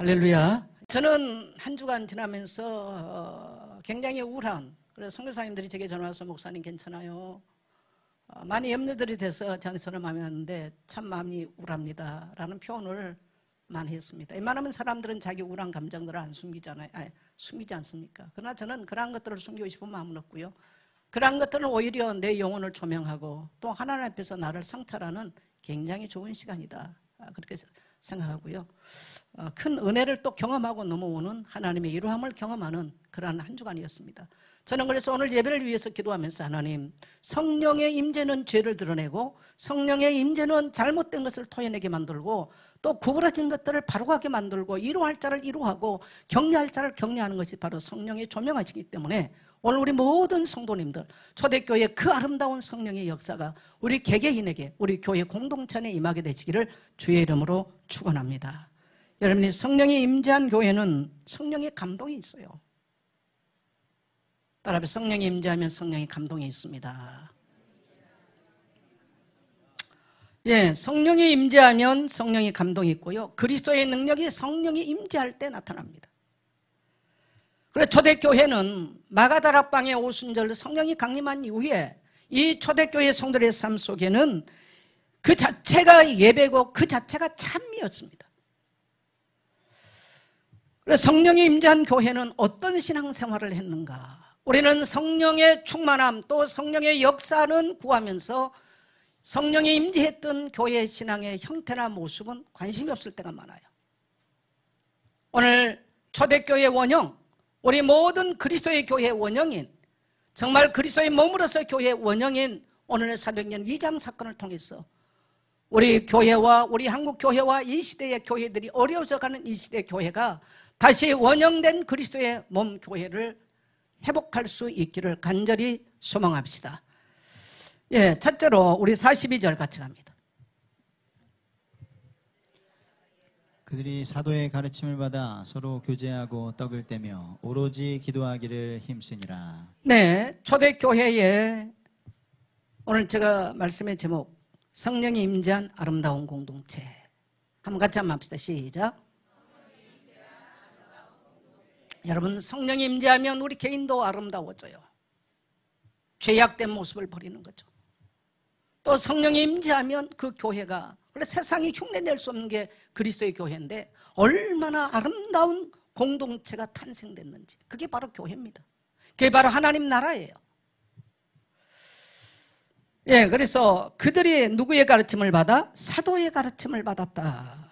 할렐루야. 저는 한 주간 지나면서 굉장히 우울한, 그래서 선교사님들이 제게 전화와서 목사님 괜찮아요? 많이 염려들이 돼서 저한테 전화 많이 왔는데 참 마음이 우울합니다 라는 표현을 많이 했습니다. 웬만하면 사람들은 자기 우울한 감정들을 안 숨기잖아요. 숨기지 않습니까? 그러나 저는 그러한 것들을 숨기고 싶은 마음은 없고요. 그러한 것들은 오히려 내 영혼을 조명하고 또 하나님 앞에서 나를 성찰하는 굉장히 좋은 시간이다, 그렇게 생각하고요. 큰 은혜를 또 경험하고 넘어오는 하나님의 이루함을 경험하는 그러한 한 주간이었습니다. 저는 그래서 오늘 예배를 위해서 기도하면서 하나님, 성령의 임재는 죄를 드러내고 성령의 임재는 잘못된 것을 토해내게 만들고 또 구부러진 것들을 바로 가게 만들고 이루할 자를 이루하고 격려할 자를 격려하는 것이 바로 성령의 조명하시기 때문에 오늘 우리 모든 성도님들, 초대교회의 그 아름다운 성령의 역사가 우리 개개인에게, 우리 교회 공동체 안에 임하게 되시기를 주의 이름으로 축원합니다. 여러분이 성령이 임재한 교회는 성령의 감동이 있어요. 따라서 성령이 임재하면 성령의 감동이 있습니다. 예, 성령이 임재하면 성령의 감동이 있고요. 그리스도의 능력이 성령이 임재할 때 나타납니다. 그래서 초대교회는 마가다락방의 오순절 성령이 강림한 이후에 이 초대교회 성도들의 삶 속에는 그 자체가 예배고 그 자체가 찬미였습니다. 그래서 성령이 임재한 교회는 어떤 신앙생활을 했는가? 우리는 성령의 충만함 또 성령의 역사는 구하면서 성령이 임재했던 교회 신앙의 형태나 모습은 관심이 없을 때가 많아요. 오늘 초대교회 원형, 우리 모든 그리스도의 교회 원형인, 정말 그리스도의 몸으로서 교회 원형인 오늘의 사도행전 2장 사건을 통해서 우리 교회와 우리 한국 교회와 이 시대의 교회들이 어려워져가는 이 시대의 교회가 다시 원형된 그리스도의 몸 교회를 회복할 수 있기를 간절히 소망합시다. 예, 첫째로 우리 42절 같이 갑니다. 그들이 사도의 가르침을 받아 서로 교제하고 떡을 떼며 오로지 기도하기를 힘쓰니라. 네, 초대교회에 오늘 제가 말씀의 제목, 성령이 임재한 아름다운 공동체. 한번 같이 한번 합시다. 시작. 여러분, 성령이 임재하면 우리 개인도 아름다워져요. 죄악된 모습을 버리는 거죠. 또 성령이 임재하면 그 교회가, 그래서 세상이 흉내낼 수 없는 게 그리스도의 교회인데 얼마나 아름다운 공동체가 탄생됐는지, 그게 바로 교회입니다. 그게 바로 하나님 나라예요. 예, 그래서 그들이 누구의 가르침을 받아? 사도의 가르침을 받았다.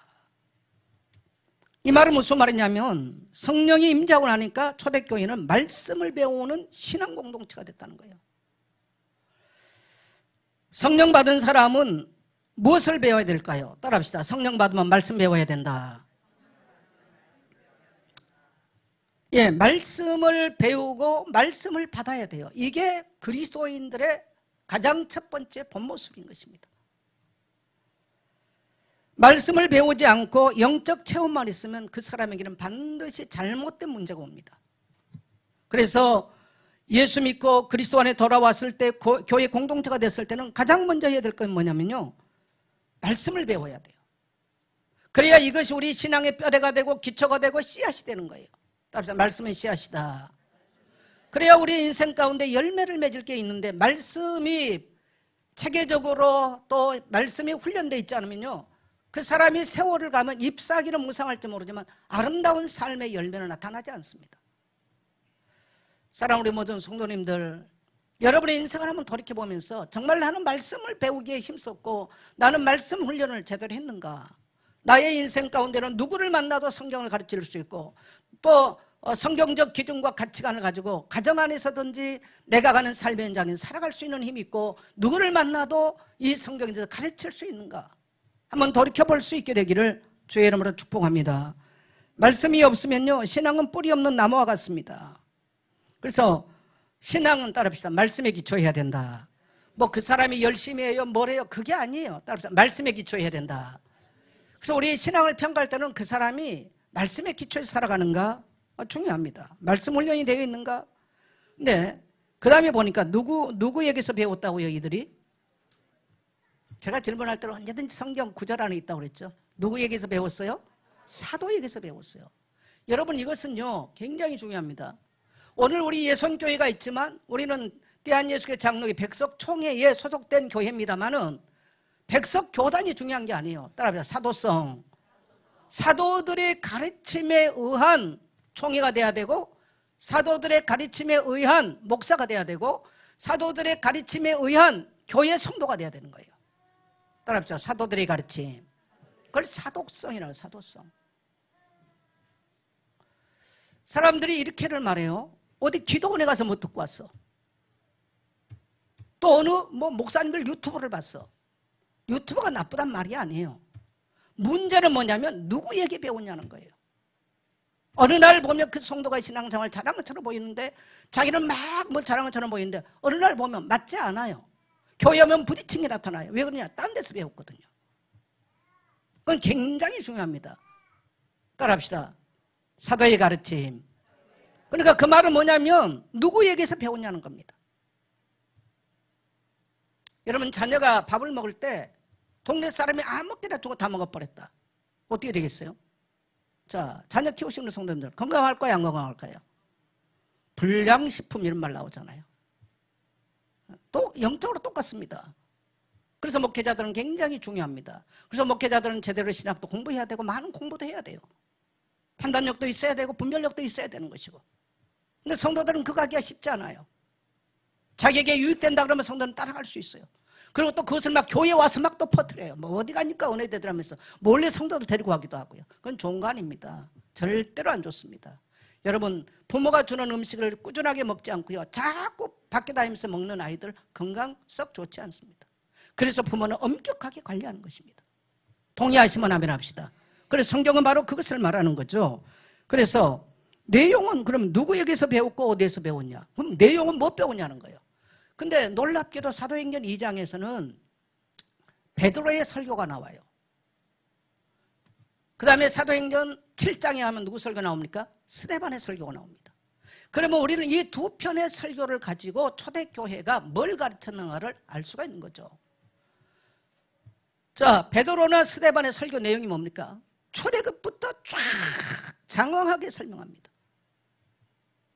이 말은 무슨 말이냐면 성령이 임재하고 나니까 초대교회는 말씀을 배우는 신앙 공동체가 됐다는 거예요. 성령 받은 사람은 무엇을 배워야 될까요? 따라합시다. 성령 받으면 말씀 배워야 된다. 예, 말씀을 배우고 말씀을 받아야 돼요. 이게 그리스도인들의 가장 첫 번째 본 모습인 것입니다. 말씀을 배우지 않고 영적 체험만 있으면 그 사람에게는 반드시 잘못된 문제가 옵니다. 그래서 예수 믿고 그리스도 안에 돌아왔을 때, 교회 공동체가 됐을 때는 가장 먼저 해야 될 건 뭐냐면요, 말씀을 배워야 돼요. 그래야 이것이 우리 신앙의 뼈대가 되고 기초가 되고 씨앗이 되는 거예요. 따라서 말씀은 씨앗이다. 그래야 우리 인생 가운데 열매를 맺을 게 있는데 말씀이 체계적으로 또 말씀이 훈련되어 있지 않으면요, 그 사람이 세월을 가면 잎사귀는 무상할지 모르지만 아름다운 삶의 열매는 나타나지 않습니다. 사랑하는 우리 모든 성도님들, 여러분의 인생을 한번 돌이켜보면서 정말 나는 말씀을 배우기에 힘썼고 나는 말씀 훈련을 제대로 했는가? 나의 인생 가운데는 누구를 만나도 성경을 가르칠 수 있고 또 성경적 기준과 가치관을 가지고 가정 안에서든지 내가 가는 삶의 현장에 살아갈 수 있는 힘이 있고 누구를 만나도 이 성경에 대해서 가르칠 수 있는가? 한번 돌이켜볼 수 있게 되기를 주의 이름으로 축복합니다. 말씀이 없으면요, 신앙은 뿌리 없는 나무와 같습니다. 그래서 신앙은 따라합시다. 말씀에 기초해야 된다. 뭐 그 사람이 열심히 해요, 뭘 해요, 그게 아니에요. 따라합시다. 말씀에 기초해야 된다. 그래서 우리 신앙을 평가할 때는 그 사람이 말씀에 기초해서 살아가는가 중요합니다. 말씀 훈련이 되어 있는가? 네. 그 다음에 보니까 누구에게서 배웠다고요, 이들이? 제가 질문할 때는 언제든지 성경 구절 안에 있다고 그랬죠. 누구에게서 배웠어요? 사도에게서 배웠어요. 여러분 이것은요 굉장히 중요합니다. 오늘 우리 예선교회가 있지만 우리는 대한예수교회 장로교 백석총회에 소속된 교회입니다만은 백석교단이 중요한 게 아니에요. 따라합니다. 사도성. 사도들의 가르침에 의한 총회가 돼야 되고 사도들의 가르침에 의한 목사가 돼야 되고 사도들의 가르침에 의한 교회 성도가 돼야 되는 거예요. 따라합시다. 사도들의 가르침. 그걸 사도성이라고. 사도성. 사람들이 이렇게를 말해요. 어디 기도원에 가서 뭐 듣고 왔어. 또 어느 목사님들 유튜브를 봤어. 유튜브가 나쁘단 말이 아니에요. 문제는 뭐냐면 누구에게 배웠냐는 거예요. 어느 날 보면 그 성도가 신앙생활 잘한 것처럼 보이는데 자기는 막 뭘 잘한 것처럼 보이는데 어느 날 보면 맞지 않아요. 교회 오면 부딪힌 게 나타나요. 왜 그러냐? 딴 데서 배웠거든요. 그건 굉장히 중요합니다. 따라합시다. 사도의 가르침. 그러니까 그 말은 뭐냐면 누구에게서 배웠냐는 겁니다. 여러분 자녀가 밥을 먹을 때 동네 사람이 아무렇게나 주고 다 먹어버렸다. 어떻게 되겠어요? 자, 자녀 키우시는 성도님들 건강할까요? 안 건강할까요? 불량식품 이런 말 나오잖아요. 또 영적으로 똑같습니다. 그래서 목회자들은 굉장히 중요합니다. 그래서 목회자들은 제대로 신학도 공부해야 되고 많은 공부도 해야 돼요. 판단력도 있어야 되고 분별력도 있어야 되는 것이고. 근데 성도들은 그거 하기가 쉽지 않아요. 자기에게 유익된다 그러면 성도는 따라갈 수 있어요. 그리고 또 그것을 막 교회에 와서 막 또 퍼뜨려요. 뭐 어디 가니까 은혜대들 하면서 몰래 성도들 데리고 가기도 하고요. 그건 좋은 거 아닙니다. 절대로 안 좋습니다. 여러분 부모가 주는 음식을 꾸준하게 먹지 않고요. 자꾸 밖에 다니면서 먹는 아이들 건강 썩 좋지 않습니다. 그래서 부모는 엄격하게 관리하는 것입니다. 동의하시면 아멘 합시다. 그래서 성경은 바로 그것을 말하는 거죠. 그래서 내용은 그럼 누구에게서 배웠고 어디에서 배웠냐? 그럼 내용은 뭐 배우냐는 거예요. 근데 놀랍게도 사도행전 2장에서는 베드로의 설교가 나와요. 그 다음에 사도행전 7장에 하면 누구 설교 나옵니까? 스데반의 설교가 나옵니다. 그러면 우리는 이 두 편의 설교를 가지고 초대교회가 뭘 가르쳤는가를 알 수가 있는 거죠. 자, 베드로나 스데반의 설교 내용이 뭡니까? 출애굽부터 쫙 장황하게 설명합니다.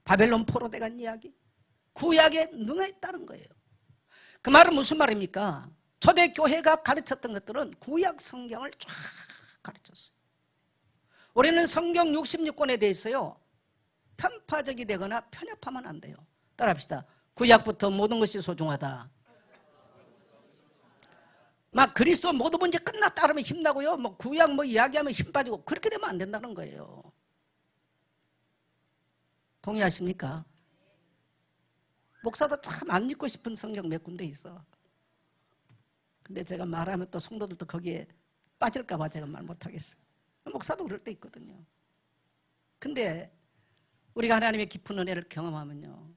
바벨론 포로돼 간 이야기, 구약에 능했다는 거예요. 그 말은 무슨 말입니까? 초대교회가 가르쳤던 것들은 구약 성경을 쫙 가르쳤어요. 우리는 성경 66권에 대해서요 편파적이 되거나 편협하면 안 돼요. 따라합시다. 구약부터 모든 것이 소중하다. 막 그리스도 모든 문제 끝났다 그러면 힘나고요. 뭐 구약 뭐 이야기하면 힘 빠지고 그렇게 되면 안 된다는 거예요. 동의하십니까? 목사도 참 안 읽고 싶은 성경 몇 군데 있어. 근데 제가 말하면 또 성도들도 거기에 빠질까 봐 제가 말 못하겠어요. 목사도 그럴 때 있거든요. 근데 우리가 하나님의 깊은 은혜를 경험하면요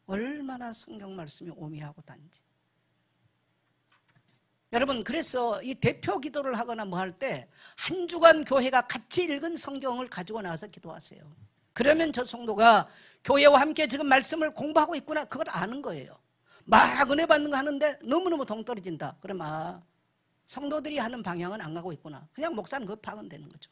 얼마나 성경 말씀이 오미하고 단지. 여러분 그래서 이 대표 기도를 하거나 뭐 할 때 한 주간 교회가 같이 읽은 성경을 가지고 나와서 기도하세요. 그러면 저 성도가 교회와 함께 지금 말씀을 공부하고 있구나 그걸 아는 거예요. 막 은혜 받는 거 하는데 너무너무 동떨어진다. 그럼 성도들이 하는 방향은 안 가고 있구나. 그냥 목사는 그거 파면 되는 거죠.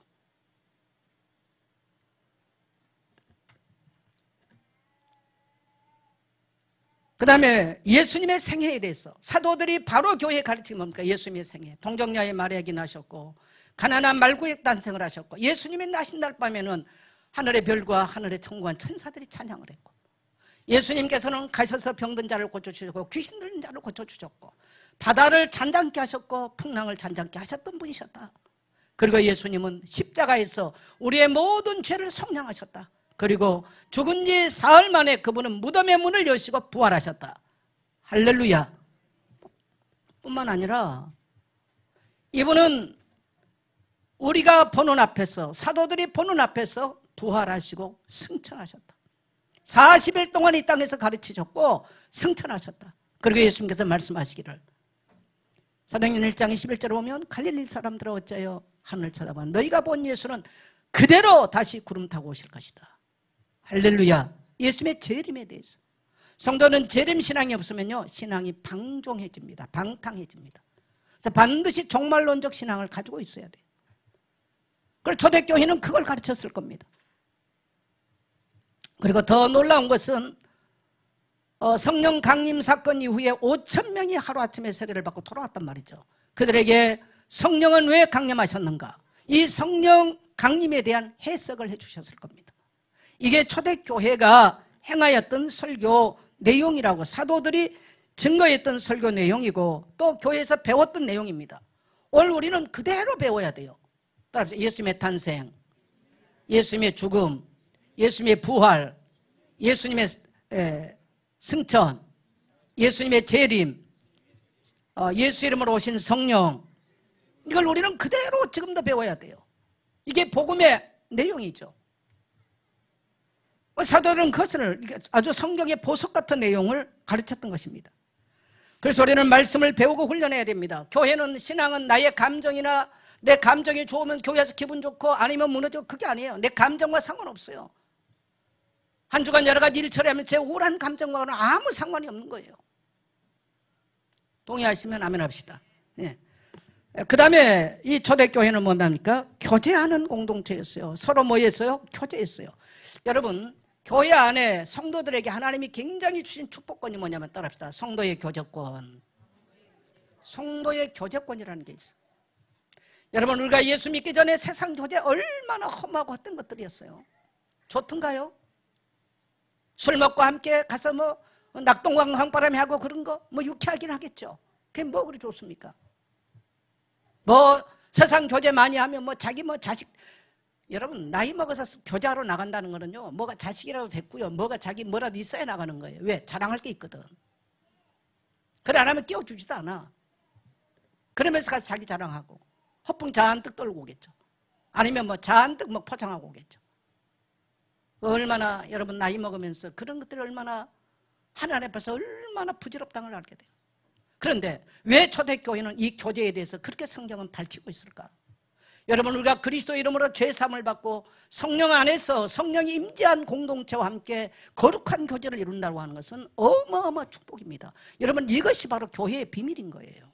그 다음에 예수님의 생애에 대해서 사도들이 바로 교회에 가르친 뭡니까? 예수님의 생애. 동정녀의 마리아에게 나셨고 가난한 말구에 단생을 하셨고 예수님이 나신 날 밤에는 하늘의 별과 하늘의 천구한 천사들이 찬양을 했고 예수님께서는 가셔서 병든 자를 고쳐주셨고 귀신 들린 자를 고쳐주셨고 바다를 잔잔케 하셨고 풍랑을 잔잔케 하셨던 분이셨다. 그리고 예수님은 십자가에서 우리의 모든 죄를 속량하셨다. 그리고 죽은 지 사흘 만에 그분은 무덤의 문을 여시고 부활하셨다. 할렐루야. 뿐만 아니라 이분은 우리가 보는 앞에서 사도들이 보는 앞에서 부활하시고 승천하셨다. 40일 동안 이 땅에서 가르치셨고 승천하셨다. 그리고 예수님께서 말씀하시기를 사도행전 1장 21절에 보면 갈릴리 사람들아 어째요 하늘을 쳐다봐 너희가 본 예수는 그대로 다시 구름 타고 오실 것이다. 할렐루야. 예수님의 재림에 대해서 성도는 재림 신앙이 없으면요 신앙이 방종해집니다. 방탕해집니다. 그래서 반드시 종말론적 신앙을 가지고 있어야 돼요. 그리고 초대교회는 그걸 가르쳤을 겁니다. 그리고 더 놀라운 것은 성령 강림 사건 이후에 5,000명이 하루아침에 세례를 받고 돌아왔단 말이죠. 그들에게 성령은 왜 강림하셨는가? 이 성령 강림에 대한 해석을 해주셨을 겁니다. 이게 초대교회가 행하였던 설교 내용이라고, 사도들이 증거했던 설교 내용이고 또 교회에서 배웠던 내용입니다. 오늘 우리는 그대로 배워야 돼요. 따라합시다. 예수님의 탄생, 예수님의 죽음, 예수님의 부활, 예수님의 승천, 예수님의 재림, 예수 이름으로 오신 성령, 이걸 우리는 그대로 지금도 배워야 돼요. 이게 복음의 내용이죠. 사도들은 그것을 아주 성경의 보석 같은 내용을 가르쳤던 것입니다. 그래서 우리는 말씀을 배우고 훈련해야 됩니다. 교회는, 신앙은 나의 감정이나 내 감정이 좋으면 교회에서 기분 좋고 아니면 무너지고, 그게 아니에요. 내 감정과 상관없어요. 한 주간 여러 가지 일 처리하면 제 우울한 감정과는 아무 상관이 없는 거예요. 동의하시면 아멘 합시다. 네. 그 다음에 이 초대교회는 뭐랍니까? 교제하는 공동체였어요. 서로 뭐 했어요? 교제했어요. 여러분, 교회 안에 성도들에게 하나님이 굉장히 주신 축복권이 뭐냐면, 따라합시다. 성도의 교제권. 성도의 교제권이라는 게 있어요. 여러분, 우리가 예수 믿기 전에 세상 교제 얼마나 험하고 헛된 것들이었어요. 좋던가요? 술 먹고 함께 가서 뭐 낙동강 황바람이 하고 그런 거 뭐 유쾌하긴 하겠죠. 그게 뭐 그리 좋습니까? 뭐 세상 교제 많이 하면 뭐 자기 뭐 자식, 여러분 나이 먹어서 교제하러 나간다는 거는요, 뭐가 자식이라도 됐고요, 뭐가 자기 뭐라도 있어야 나가는 거예요. 왜? 자랑할 게 있거든. 그래 안 하면 끼워주지도 않아. 그러면서 가서 자기 자랑하고 허풍 잔뜩 떨고 오겠죠. 아니면 뭐 잔뜩 뭐 포장하고 오겠죠. 얼마나 여러분 나이 먹으면서 그런 것들이 얼마나 하나님 앞에서 얼마나 부질없다는 걸 알게 돼요. 그런데 왜 초대교회는 이 교제에 대해서 그렇게 성경은 밝히고 있을까? 여러분, 우리가 그리스도 이름으로 죄사함을 받고 성령 안에서 성령이 임재한 공동체와 함께 거룩한 교제를 이룬다고 하는 것은 어마어마한 축복입니다. 여러분, 이것이 바로 교회의 비밀인 거예요.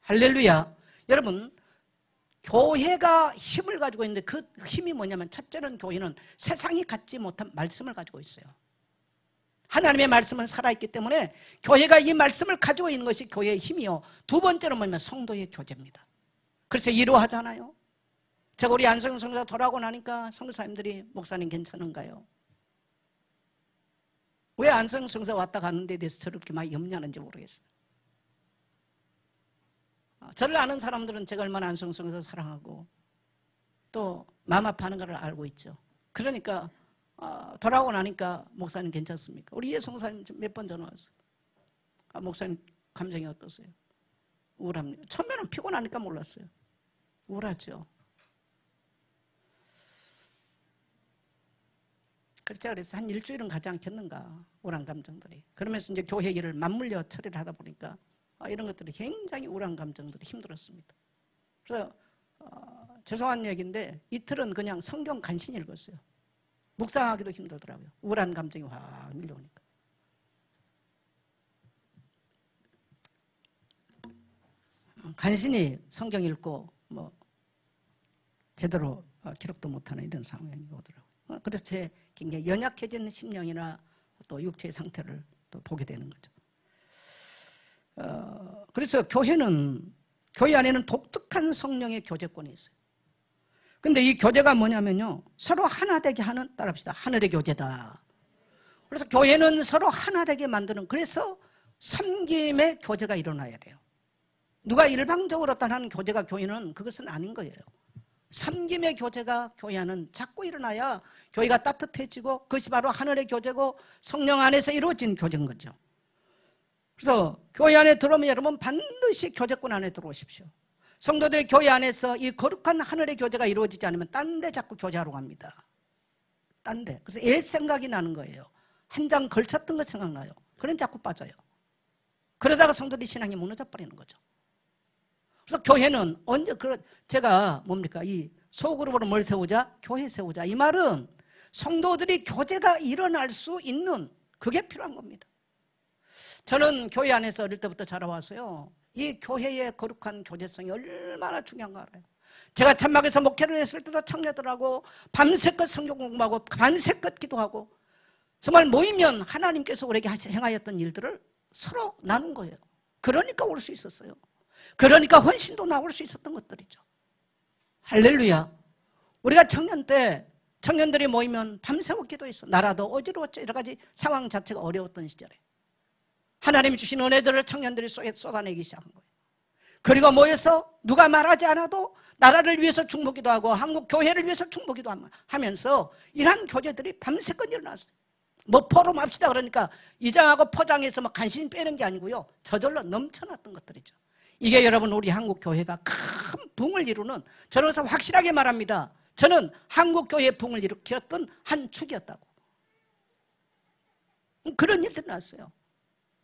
할렐루야. 여러분, 교회가 힘을 가지고 있는데 그 힘이 뭐냐면, 첫째는 교회는 세상이 갖지 못한 말씀을 가지고 있어요. 하나님의 말씀은 살아있기 때문에 교회가 이 말씀을 가지고 있는 것이 교회의 힘이요. 두 번째는 뭐냐면 성도의 교제입니다. 그래서 이루어하잖아요. 제가 우리 안성영 성교사 돌아오고 나니까 성교사님들이 목사님 괜찮은가요? 왜 안성영 성교사 왔다 가는 데 대해서 저렇게 많이 염려하는지 모르겠어요. 저를 아는 사람들은 제가 얼마나 안성영 성교사 사랑하고 또 마음 아파하는 걸 알고 있죠. 그러니까 돌아오고 나니까 목사님 괜찮습니까? 우리 예수 목사님 몇 번 전화 왔어요. 목사님 감정이 어떠세요? 우울합니다. 처음에는 피곤하니까 몰랐어요. 우울하죠. 그래서 한 일주일은 가지 않겠는가, 우울한 감정들이. 그러면서 이제 교회 일을 맞물려 처리를 하다 보니까 이런 것들이 굉장히 우울한 감정들이 힘들었습니다. 그래서 죄송한 얘기인데 이틀은 그냥 성경 간신히 읽었어요. 묵상하기도 힘들더라고요. 우울한 감정이 확 밀려오니까. 간신히 성경 읽고 뭐 제대로 기록도 못하는 이런 상황이 오더라고요. 그래서 제 굉장히 연약해진 심령이나 또 육체의 상태를 또 보게 되는 거죠. 그래서 교회 안에는 독특한 성령의 교제권이 있어요. 근데 이 교제가 뭐냐면요, 서로 하나 되게 하는, 따라합시다, 하늘의 교제다. 그래서 교회는 서로 하나 되게 만드는, 그래서 섬김의 교제가 일어나야 돼요. 누가 일방적으로 하는 교제가 교회는 그것은 아닌 거예요. 섬김의 교제가 교회 안은 자꾸 일어나야 교회가 따뜻해지고, 그것이 바로 하늘의 교제고 성령 안에서 이루어진 교제인 거죠. 그래서 교회 안에 들어오면 여러분 반드시 교제권 안에 들어오십시오. 성도들이 교회 안에서 이 거룩한 하늘의 교제가 이루어지지 않으면 딴 데 자꾸 교제하러 갑니다. 딴 데. 그래서 옛 생각이 나는 거예요. 한 장 걸쳤던 거 생각나요. 그런 자꾸 빠져요. 그러다가 성도들이 신앙이 무너져 버리는 거죠. 그래서 교회는 언제, 제가 뭡니까? 이 소그룹으로 뭘 세우자? 교회 세우자. 이 말은 성도들이 교제가 일어날 수 있는, 그게 필요한 겁니다. 저는 교회 안에서 어릴 때부터 자라와서요, 이 교회의 거룩한 교제성이 얼마나 중요한 거 알아요. 제가 천막에서 목회를 했을 때도 청년들하고 밤새껏 성경 공부하고 밤새껏 기도하고 정말 모이면 하나님께서 우리에게 행하였던 일들을 서로 나눈 거예요. 그러니까 올 수 있었어요. 그러니까 헌신도 나올 수 있었던 것들이죠. 할렐루야. 우리가 청년 때 청년들이 모이면 밤새고 기도했어. 나라도 어지러웠죠. 여러 가지 상황 자체가 어려웠던 시절에 하나님이 주신 은혜들을 청년들이 쏟아내기 시작한 거예요. 그리고 모여서 누가 말하지 않아도 나라를 위해서 중보기도 하고 한국 교회를 위해서 중보기도 하면서 이러한 교제들이 밤새껏 일어났어요. 뭐 포럼합시다 그러니까 이장하고 포장해서 뭐 간신히 빼는 게 아니고요. 저절로 넘쳐났던 것들이죠. 이게 여러분 우리 한국 교회가 큰 붕을 이루는, 저는 그래서 확실하게 말합니다. 저는 한국 교회의 붕을 일으켰던 한 축이었다고. 그런 일들이 났어요.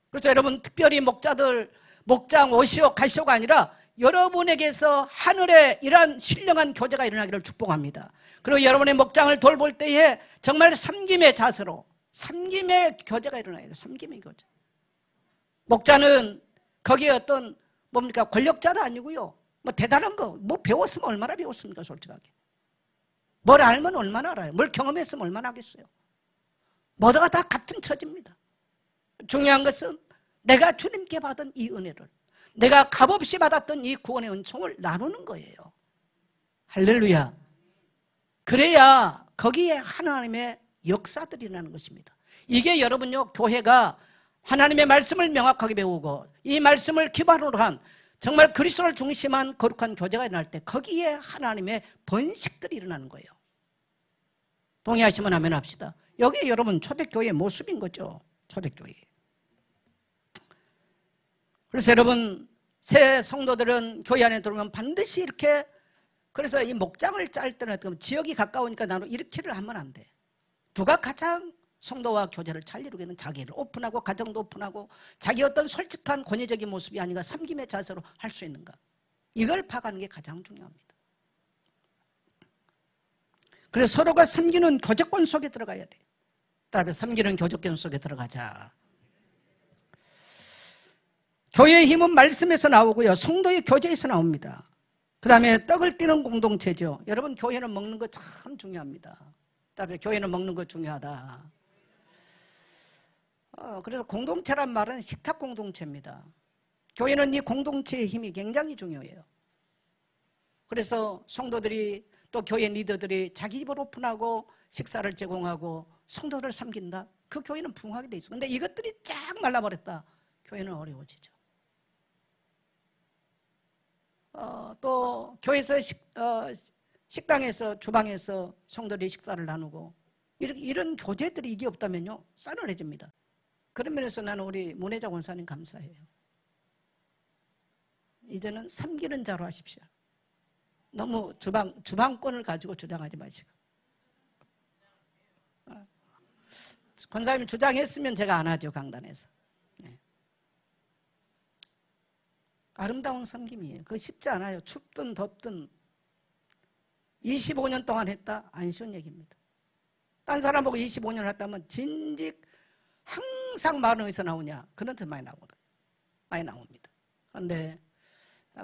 그래서 여러분 특별히 목장 오시오 가시오가 아니라 여러분에게서 하늘에 이러한 신령한 교제가 일어나기를 축복합니다. 그리고 여러분의 목장을 돌볼 때에 정말 섬김의 자세로 섬김의 교제가 일어나야 돼요. 섬김의 교제. 목자는 거기에 어떤 뭡니까 권력자도 아니고요. 뭐 대단한 거 뭐 배웠으면 얼마나 배웠습니까 솔직하게. 뭘 알면 얼마나 알아요. 뭘 경험했으면 얼마나 하겠어요. 모두가 다 같은 처지입니다. 중요한 것은 내가 주님께 받은 이 은혜를, 내가 값없이 받았던 이 구원의 은총을 나누는 거예요. 할렐루야. 그래야 거기에 하나님의 역사들이 일어나는 것입니다. 이게 여러분요 교회가 하나님의 말씀을 명확하게 배우고 이 말씀을 기반으로 한 정말 그리스도를 중심한 거룩한 교제가 일어날 때 거기에 하나님의 번식들이 일어나는 거예요. 동의하시면 아멘 합시다. 여기 여러분 초대교회의 모습인 거죠. 초대교회. 그래서 여러분 새 성도들은 교회 안에 들어오면 반드시 이렇게, 그래서 이 목장을 짤 때는 지역이 가까우니까 나는 이렇게를 하면 안 돼. 누가 가장 성도와 교제를 잘 이루겠는, 자기를 오픈하고 가정도 오픈하고 자기 어떤 솔직한 권위적인 모습이 아니라 섬김의 자세로 할 수 있는가, 이걸 파악하는 게 가장 중요합니다. 그래서 서로가 섬기는 교제권 속에 들어가야 돼요. 따라서 섬기는 교제권 속에 들어가자. 교회의 힘은 말씀에서 나오고요. 성도의 교제에서 나옵니다. 그 다음에 떡을 띠는 공동체죠. 여러분 교회는 먹는 거 참 중요합니다. 그다음에 교회는 먹는 거 중요하다. 그래서 공동체란 말은 식탁 공동체입니다. 교회는 이 공동체의 힘이 굉장히 중요해요. 그래서 성도들이 또 교회 리더들이 자기 집을 오픈하고 식사를 제공하고 성도를 섬긴다. 그 교회는 부흥하게 돼 있어. 근데 이것들이 쫙 말라버렸다. 교회는 어려워지죠. 또 교회에서 식당에서 주방에서 성도들이 식사를 나누고 이런 교제들이 이게 없다면요 싸늘해집니다. 그런 면에서 나는 우리 문혜자 권사님 감사해요. 이제는 섬기는 자로 하십시오. 너무 주방권을 가지고 주장하지 마시고. 권사님이 주장했으면 제가 안 하죠, 강단에서. 네. 아름다운 섬김이에요. 그거 쉽지 않아요. 춥든 덥든 25년 동안 했다? 안 쉬운 얘기입니다. 딴 사람 보고 25년 했다면 진직 항상 말은 어디서 나오냐? 그런 데 많이 나오거든요. 많이 나옵니다. 그런데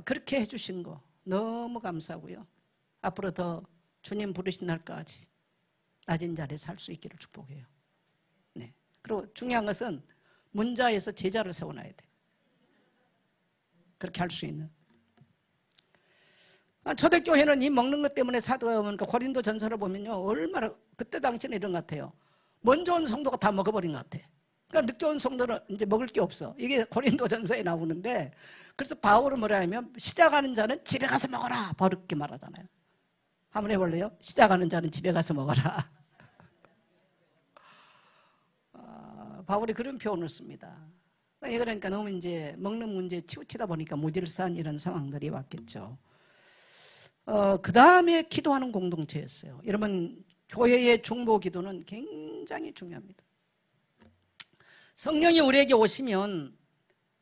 그렇게 해주신 거 너무 감사하고요. 앞으로 더 주님 부르신 날까지 낮은 자리에 살 수 있기를 축복해요. 네. 그리고 중요한 것은 문자에서 제자를 세워놔야 돼요. 그렇게 할 수 있는. 초대교회는 이 먹는 것 때문에 사도가 보니까 고린도 전서를 보면요 얼마나 그때 당시는 이런 것 같아요. 먼저 온 성도가 다 먹어버린 것 같아. 그러니까 늦게 온 성도는 이제 먹을 게 없어. 이게 고린도 전서에 나오는데, 그래서 바울은 뭐라 하면 시작하는 자는 집에 가서 먹어라. 바로 그렇게 말하잖아요. 한번 해볼래요? 시작하는 자는 집에 가서 먹어라. 바울이 그런 표현을 씁니다. 그러니까 너무 이제 먹는 문제에 치우치다 보니까 무질서한 이런 상황들이 왔겠죠. 그 다음에 기도하는 공동체였어요. 여러분 교회의 중보 기도는 굉장히 중요합니다. 성령이 우리에게 오시면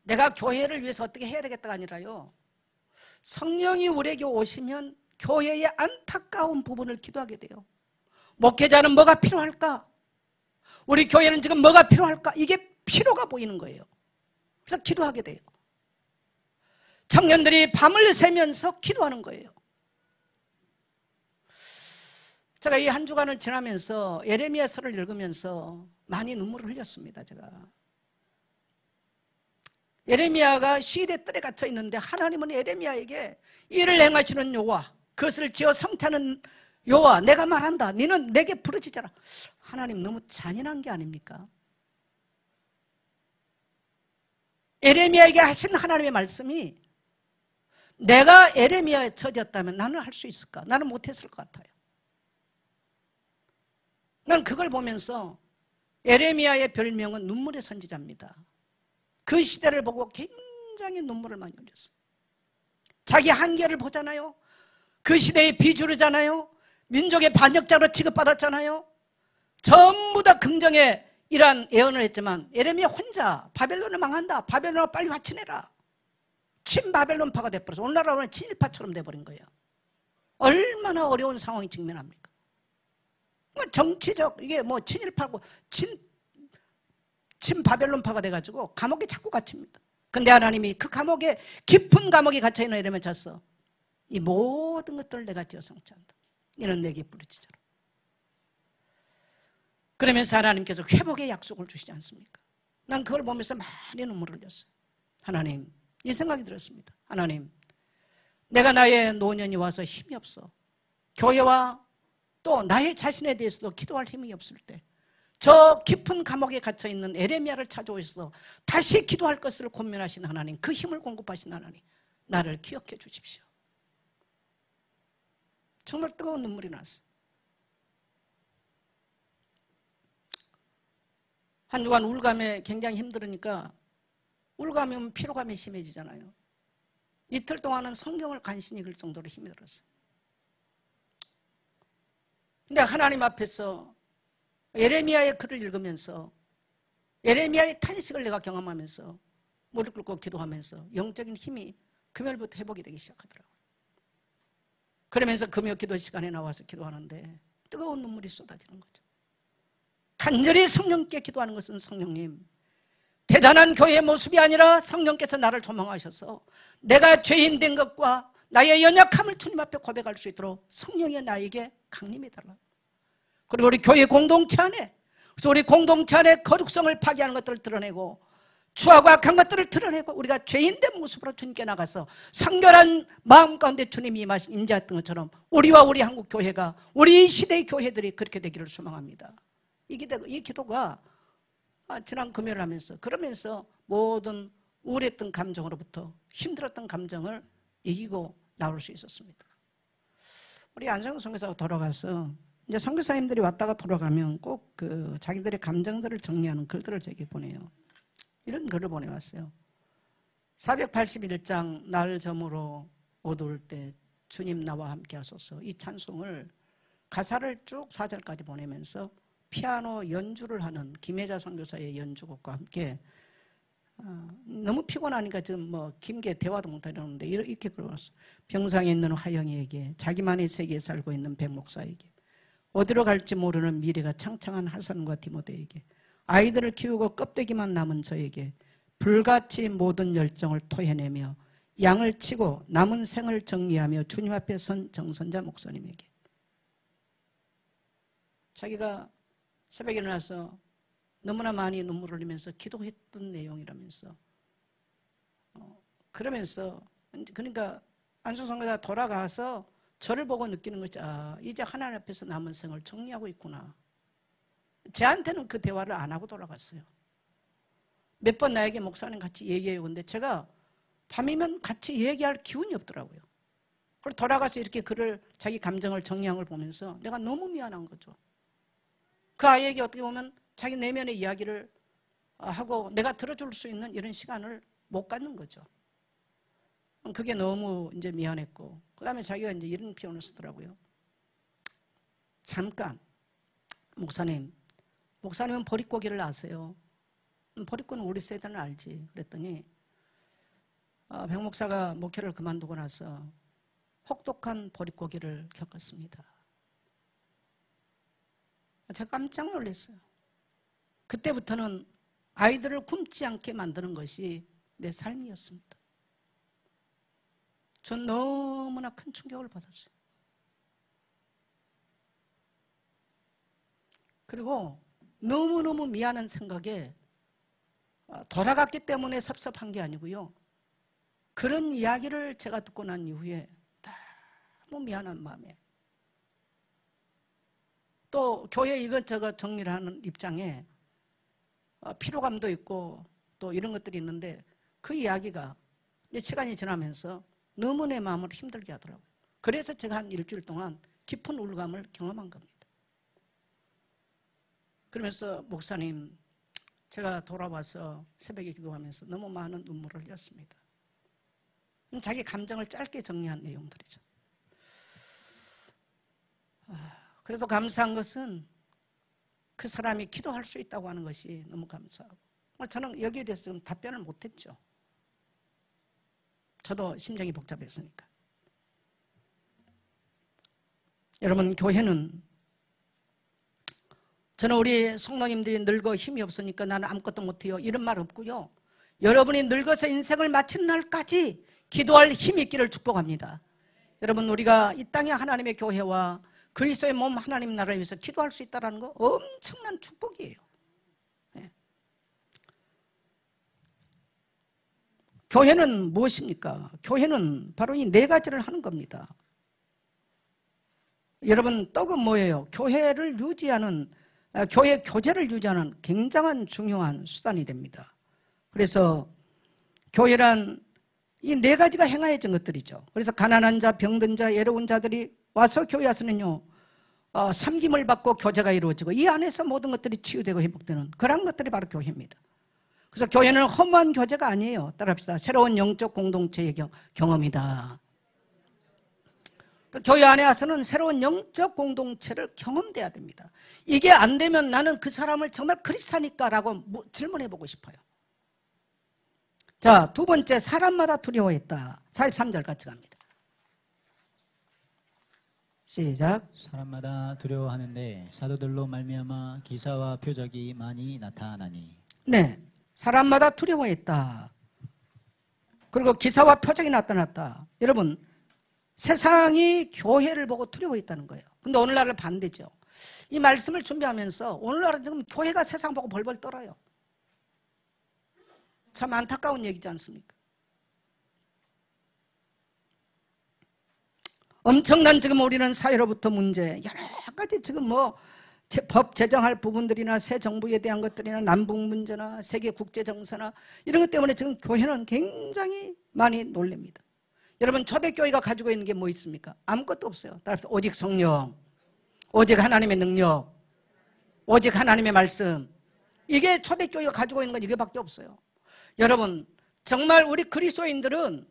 내가 교회를 위해서 어떻게 해야 되겠다가 아니라요, 성령이 우리에게 오시면 교회의 안타까운 부분을 기도하게 돼요. 목회자는 뭐가 필요할까? 우리 교회는 지금 뭐가 필요할까? 이게 필요가 보이는 거예요. 그래서 기도하게 돼요. 청년들이 밤을 새면서 기도하는 거예요. 제가 이 한 주간을 지나면서 예레미야서를 읽으면서 많이 눈물을 흘렸습니다. 제가 예레미야가 시대 뜰에 갇혀 있는데 하나님은 예레미야에게 이를 행하시는 여호와, 그것을 지어 성취하는 여호와, 내가 말한다. 너는 내게 부르짖어라. 하나님 너무 잔인한 게 아닙니까? 예레미야에게 하신 하나님의 말씀이 내가 예레미야의 처지였다면 나는 할 수 있을까? 나는 못했을 것 같아요. 난 그걸 보면서 예레미야의 별명은 눈물의 선지자입니다. 그 시대를 보고 굉장히 눈물을 많이 흘렸어요. 자기 한계를 보잖아요. 그 시대의 비주류잖아요. 민족의 반역자로 취급받았잖아요. 전부 다 긍정의 이러한 예언을 했지만 예레미야 혼자 바벨론을 망한다. 바벨론을 빨리 화친해라. 친바벨론파가 돼버려서 오늘날은 친일파처럼 돼버린 거예요. 얼마나 어려운 상황에 직면합니까? 정치적 이게 뭐 친일파고 친바벨론파가 돼가지고 감옥에 자꾸 갇힙니다. 근데 하나님이 그 감옥에 깊은 감옥에 갇혀있는 예레미야 쳤어. 이 모든 것들을 내가 지어 성취한다. 이는 내게 부르짖어라. 그러면서 하나님께서 회복의 약속을 주시지 않습니까? 난 그걸 보면서 많이 눈물을 흘렸어요. 하나님, 이 생각이 들었습니다. 하나님, 내가 나의 노년이 와서 힘이 없어. 교회와 또 나의 자신에 대해서도 기도할 힘이 없을 때 저 깊은 감옥에 갇혀있는 예레미야를 찾아오셔서 다시 기도할 것을 고민하신 하나님, 그 힘을 공급하신 하나님, 나를 기억해 주십시오. 정말 뜨거운 눈물이 났어요. 한 주간 우울감에 굉장히 힘들으니까 우울감이 오면 피로감이 심해지잖아요. 이틀 동안은 성경을 간신히 읽을 정도로 힘이 들었어요. 근데 하나님 앞에서 예레미야의 글을 읽으면서 예레미야의 탄식을 내가 경험하면서 무릎 꿇고 기도하면서 영적인 힘이 금요일부터 회복이 되기 시작하더라고요. 그러면서 금요 기도 시간에 나와서 기도하는데 뜨거운 눈물이 쏟아지는 거죠. 간절히 성령께 기도하는 것은 성령님, 대단한 교회의 모습이 아니라 성령께서 나를 조망하셔서 내가 죄인 된 것과 나의 연약함을 주님 앞에 고백할 수 있도록 성령이 나에게 강림해달라. 그리고 우리 교회 공동체 안에, 그래서 우리 공동체 안에 거룩성을 파괴하는 것들을 드러내고 추하고 악한 것들을 드러내고 우리가 죄인된 모습으로 주님께 나가서 성결한 마음 가운데 주님이 임재했던 것처럼 우리와 우리 한국 교회가, 우리 시대의 교회들이 그렇게 되기를 소망합니다. 이 기도가 지난 금요일 하면서, 그러면서 모든 우울했던 감정으로부터 힘들었던 감정을 이기고 나올 수 있었습니다. 우리 안성근 선교사가 돌아가서 이제 선교사님들이 왔다가 돌아가면 꼭 그 자기들의 감정들을 정리하는 글들을 제게 보내요. 이런 글을 보내왔어요. 481장 날 저물어 어두울 때 주님 나와 함께 하소서. 이 찬송을 가사를 쭉 4절까지 보내면서 피아노 연주를 하는 김혜자 선교사의 연주곡과 함께 너무 피곤하니까 지금 뭐 김게 대화도 못하려는데 이렇게 글어왔어. 병상에 있는 화영이에게, 자기만의 세계에 살고 있는 백 목사에게, 어디로 갈지 모르는 미래가 창창한 하선과 디모데에게, 아이들을 키우고 껍데기만 남은 저에게, 불같이 모든 열정을 토해내며 양을 치고 남은 생을 정리하며 주님 앞에 선 정선자 목사님에게. 자기가 새벽에 일어나서 너무나 많이 눈물을 흘리면서 기도했던 내용이라면서, 그러면서 그러니까 안수선교사 돌아가서 저를 보고 느끼는 거죠. 아, 이제 하나님 앞에서 남은 생을 정리하고 있구나. 제한테는 그 대화를 안 하고 돌아갔어요. 몇 번 나에게 목사님 같이 얘기해 오는데 제가 밤이면 같이 얘기할 기운이 없더라고요. 그리고 돌아가서 이렇게 글을, 자기 감정을 정리한 걸 보면서 내가 너무 미안한 거죠. 그 아이에게 어떻게 보면 자기 내면의 이야기를 하고 내가 들어줄 수 있는 이런 시간을 못 갖는 거죠. 그게 너무 이제 미안했고, 그 다음에 자기가 이제 이런 표현을 쓰더라고요. 잠깐, 목사님은 보릿고개를 아세요? 보릿고는 우리 세대는 알지. 그랬더니 백 목사가 목회를 그만두고 나서 혹독한 보릿고개를 겪었습니다. 제가 깜짝 놀랐어요. 그때부터는 아이들을 굶지 않게 만드는 것이 내 삶이었습니다. 전 너무나 큰 충격을 받았어요. 그리고 너무너무 미안한 생각에 돌아갔기 때문에 섭섭한 게 아니고요. 그런 이야기를 제가 듣고 난 이후에 너무 미안한 마음에 또 교회 이것저것 정리를 하는 입장에 피로감도 있고 또 이런 것들이 있는데 그 이야기가 이제 시간이 지나면서 너무 내 마음을 힘들게 하더라고요. 그래서 제가 한 일주일 동안 깊은 우울감을 경험한 겁니다. 그러면서 목사님, 제가 돌아와서 새벽에 기도하면서 너무 많은 눈물을 흘렸습니다. 자기 감정을 짧게 정리한 내용들이죠. 그래도 감사한 것은 그 사람이 기도할 수 있다고 하는 것이 너무 감사하고, 저는 여기에 대해서 좀 답변을 못했죠. 저도 심정이 복잡했으니까. 여러분, 교회는, 저는 우리 성도님들이 늙어 힘이 없으니까 나는 아무것도 못해요, 이런 말 없고요. 여러분이 늙어서 인생을 마친 날까지 기도할 힘이 있기를 축복합니다. 여러분, 우리가 이 땅의 하나님의 교회와 그리스도의 몸 하나님 나라를 위해서 기도할 수 있다는 거 엄청난 축복이에요. 네. 교회는 무엇입니까? 교회는 바로 이 네 가지를 하는 겁니다. 여러분, 떡은 뭐예요? 교회를 유지하는, 교회 교제를 유지하는 굉장한 중요한 수단이 됩니다. 그래서 교회란 이 네 가지가 행하여진 것들이죠. 그래서 가난한 자, 병든 자, 외로운 자들이 와서 교회 와서는요, 섬김을 받고 교제가 이루어지고 이 안에서 모든 것들이 치유되고 회복되는 그런 것들이 바로 교회입니다. 그래서 교회는 허무한 교제가 아니에요. 따라합시다. 새로운 영적 공동체의 경험이다. 교회 안에 와서는 새로운 영적 공동체를 경험돼야 됩니다. 이게 안 되면 나는 그 사람을 정말 그리스도니까 라고 질문해 보고 싶어요. 자, 두 번째, 사람마다 두려워했다. 43절 같이 갑니다. 시작. 사람마다 두려워하는데 사도들로 말미암아 기사와 표적이 많이 나타나니. 네, 사람마다 두려워했다. 그리고 기사와 표적이 나타났다. 여러분, 세상이 교회를 보고 두려워했다는 거예요. 근데 오늘날은 반대죠. 이 말씀을 준비하면서 오늘날은 지금 교회가 세상 보고 벌벌 떨어요. 참 안타까운 얘기지 않습니까? 엄청난 지금 우리는 사회로부터 문제, 여러 가지 지금 뭐 법 제정할 부분들이나 새 정부에 대한 것들이나 남북 문제나 세계 국제 정세나 이런 것 때문에 지금 교회는 굉장히 많이 놀랍니다. 여러분, 초대교회가 가지고 있는 게 뭐 있습니까? 아무것도 없어요. 따라서 오직 성령, 오직 하나님의 능력, 오직 하나님의 말씀. 이게 초대교회가 가지고 있는 건 이게밖에 없어요. 여러분, 정말 우리 그리스도인들은,